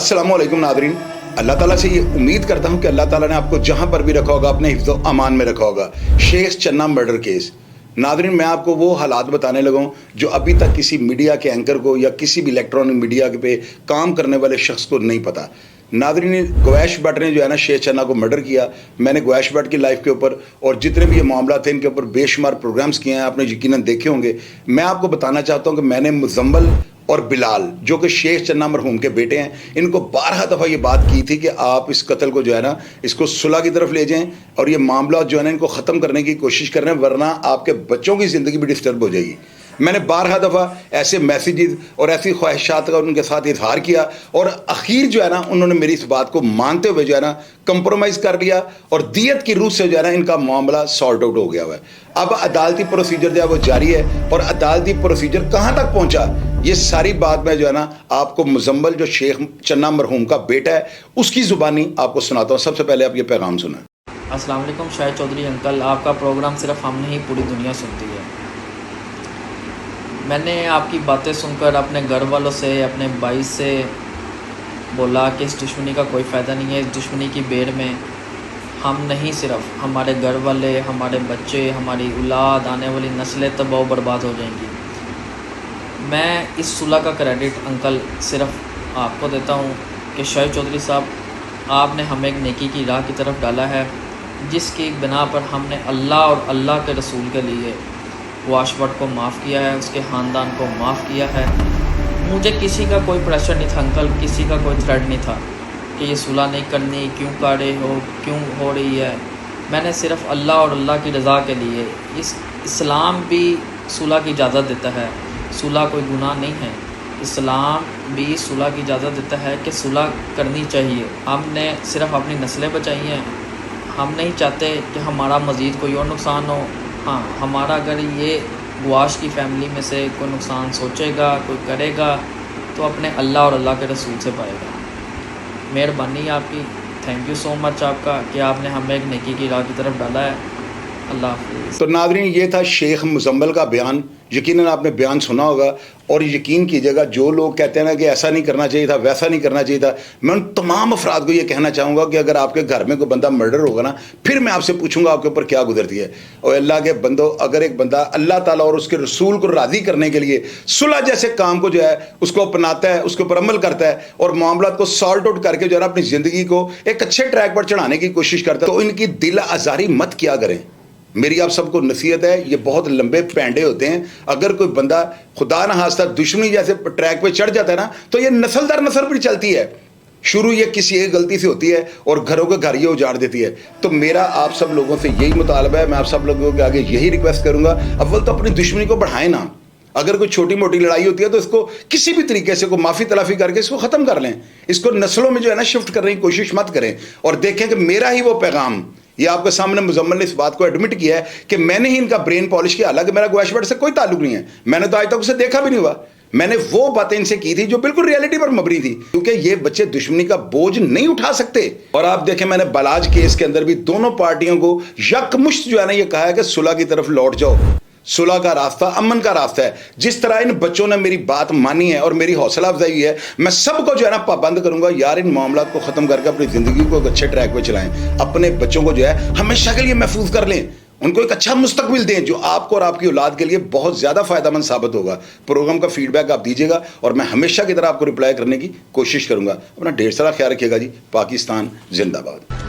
अस्सलामुअलैकुम नादरीन, अल्लाह ताला से ये उम्मीद करता हूँ कि अल्लाह ताला ने आपको जहाँ पर भी रखा होगा अपने हिफ्ज़ अमान में रखा होगा। शेख चन्ना मर्डर केस। नादरीन, मैं आपको वो हालात बताने लगा हूँ जो अभी तक किसी मीडिया के एंकर को या किसी भी इलेक्ट्रॉनिक मीडिया पे काम करने वाले शख्स को नहीं पता। नादरीन, गवैश भट्ट ने जो है ना शेख चन्ना को मर्डर किया। मैंने गवैश भट्ट की लाइफ के ऊपर और जितने भी ये मामला थे इनके ऊपर बेशुमार प्रोग्राम्स किए हैं, आपने यकीनन देखे होंगे। मैं आपको बताना चाहता हूँ कि मैंने मुजम्मल और बिलाल जो कि शेख चन्ना मरहूम के बेटे हैं, इनको 12 दफ़ा ये बात की थी कि आप इस कत्ल को जो है ना इसको सुलह की तरफ ले जाएं और ये मामला जो है ना इनको ख़त्म करने की कोशिश कर रहे हैं, वरना आपके बच्चों की ज़िंदगी भी डिस्टर्ब हो जाएगी। मैंने 12 दफ़ा ऐसे मैसेजेस और ऐसी ख्वाहिशात का उनके साथ इजहार किया और आखिर जो है ना उन्होंने मेरी इस बात को मानते हुए जो है ना कंप्रोमाइज़ कर लिया और दियत की रूह से जो है ना इनका मामला सॉर्ट आउट हो गया हुआ है। अब अदालती प्रोसीजर जो है वो जारी है और अदालती प्रोसीजर कहाँ तक पहुँचा ये सारी बात मैं जो है ना आपको मुजम्मल जो शेख चन्ना मरहूम का बेटा है उसकी ज़ुबानी आपको सुनाता हूँ। सबसे पहले आप ये पैगाम सुना। अस्सलाम वालेकुम शाहिद चौधरी अंकल, आपका प्रोग्राम सिर्फ हम नहीं पूरी दुनिया सुनती है। मैंने आपकी बातें सुनकर अपने घर वालों से, अपने भाई से बोला कि इस दुश्मनी का कोई फ़ायदा नहीं है। इस दुश्मनी की बेड़ में हम नहीं, सिर्फ हमारे घर वाले, हमारे बच्चे, हमारी औलाद, आने वाली नस्लें तबाह बर्बाद हो जाएंगी। मैं इस सुलह का क्रेडिट अंकल सिर्फ आपको देता हूँ कि शाहिद चौधरी साहब, आपने हमें एक नेकी की राह की तरफ डाला है जिसकी बिना पर हमने अल्लाह और अल्लाह के रसूल के लिए गवैश भट्ट को माफ़ किया है, उसके ख़ानदान को माफ़ किया है। मुझे किसी का कोई प्रेशर नहीं था अंकल, किसी का कोई थ्रेट नहीं था कि ये सुलह नहीं करनी, क्यों कर रहे हो, क्यों हो रही है। मैंने सिर्फ अल्लाह और अल्लाह की रज़ा के लिए, इस्लाम भी सुलह की इजाज़त देता है, सुलह कोई गुनाह नहीं है। इस्लाम भी सुलह की इजाज़त देता है कि सुलह करनी चाहिए। हमने सिर्फ अपनी नस्लें बचाई हैं, हम नहीं चाहते कि हमारा मज़ीद कोई और नुकसान हो। हाँ, हमारा अगर ये गवाश की फ़ैमिली में से कोई नुकसान सोचेगा, कोई करेगा, तो अपने अल्लाह और अल्लाह के रसूल से पाएगा। मेहरबानी आपकी, थैंक यू सो मच आपका कि आपने हमें एक नेकी की राह की तरफ डाला है। अल्लाह हाफ़िज़। तो नादरीन, ये था शेख मुजम्मल का बयान। यकीनन आपने बयान सुना होगा और यकीन कीजिएगा जो लोग कहते हैं ना कि ऐसा नहीं करना चाहिए था, वैसा नहीं करना चाहिए था, मैं उन तमाम अफराद को ये कहना चाहूँगा कि अगर आपके घर में कोई बंदा मर्डर होगा ना, फिर मैं आपसे पूछूंगा आपके ऊपर क्या गुजरती है। और अल्लाह के बंदो, अगर एक बंदा अल्लाह ताला और उसके रसूल को राज़ी करने के लिए सुलह जैसे काम को जो है उसको अपनाता है, उसके ऊपर अमल करता है और मामला को सॉल्ट आउट करके जो है ना अपनी ज़िंदगी को एक अच्छे ट्रैक पर चढ़ाने की कोशिश करता है, तो इनकी दिल आज़ारी मत किया करें। मेरी आप सबको नसीहत है, ये बहुत लंबे पैंडे होते हैं। अगर कोई बंदा खुदा न खास्ता दुश्मनी जैसे ट्रैक पे चढ़ जाता है ना, तो ये नस्ल दर नस्ल पर चलती है। शुरू ये किसी एक गलती से होती है और घरों के घर ये उजाड़ देती है। तो मेरा आप सब लोगों से यही मुतालबा है, मैं आप सब लोगों के आगे यही रिक्वेस्ट करूंगा, अव्वल तो अपनी दुश्मनी को बढ़ाएं ना। अगर कोई छोटी मोटी लड़ाई होती है तो इसको किसी भी तरीके से को माफ़ी तलाफ़ी करके इसको ख़त्म कर लें। इसको नस्लों में जो है ना शिफ्ट करने की कोशिश मत करें। और देखें कि मेरा ही वो पैगाम, ये आपके सामने मुजम्मल ने इस बात को एडमिट किया है कि मैंने ही इनका ब्रेन पॉलिश किया। हालांकि मेरा गवैश भट्ट से कोई ताल्लुक नहीं है, मैंने तो आज तक उसे देखा भी नहीं हुआ। मैंने वो बातें इनसे की थी जो बिल्कुल रियलिटी पर मबनी थी, क्योंकि ये बच्चे दुश्मनी का बोझ नहीं उठा सकते। और आप देखें, मैंने बलाज केस के अंदर भी दोनों पार्टियों को यकमुश्त जो है ना ये कहा है कि सुलह की तरफ लौट जाओ। सुलह का रास्ता अमन का रास्ता है। जिस तरह इन बच्चों ने मेरी बात मानी है और मेरी हौसला अफजाई है, मैं सबको जो है ना पाबंद करूंगा, यार इन मामला को ख़त्म करके अपनी ज़िंदगी को एक अच्छे ट्रैक पे चलाएं। अपने बच्चों को जो है हमेशा के लिए महफूज कर लें, उनको एक अच्छा मुस्तकबिल दें जो आपको और आपकी औलाद के लिए बहुत ज़्यादा फ़ायदेमंद साबित होगा। प्रोग्राम का फीडबैक आप दीजिएगा और मैं हमेशा की तरह आपको रिप्लाई करने की कोशिश करूँगा। अपना ढेर सारा ख्याल रखिएगा जी। पाकिस्तान जिंदाबाद।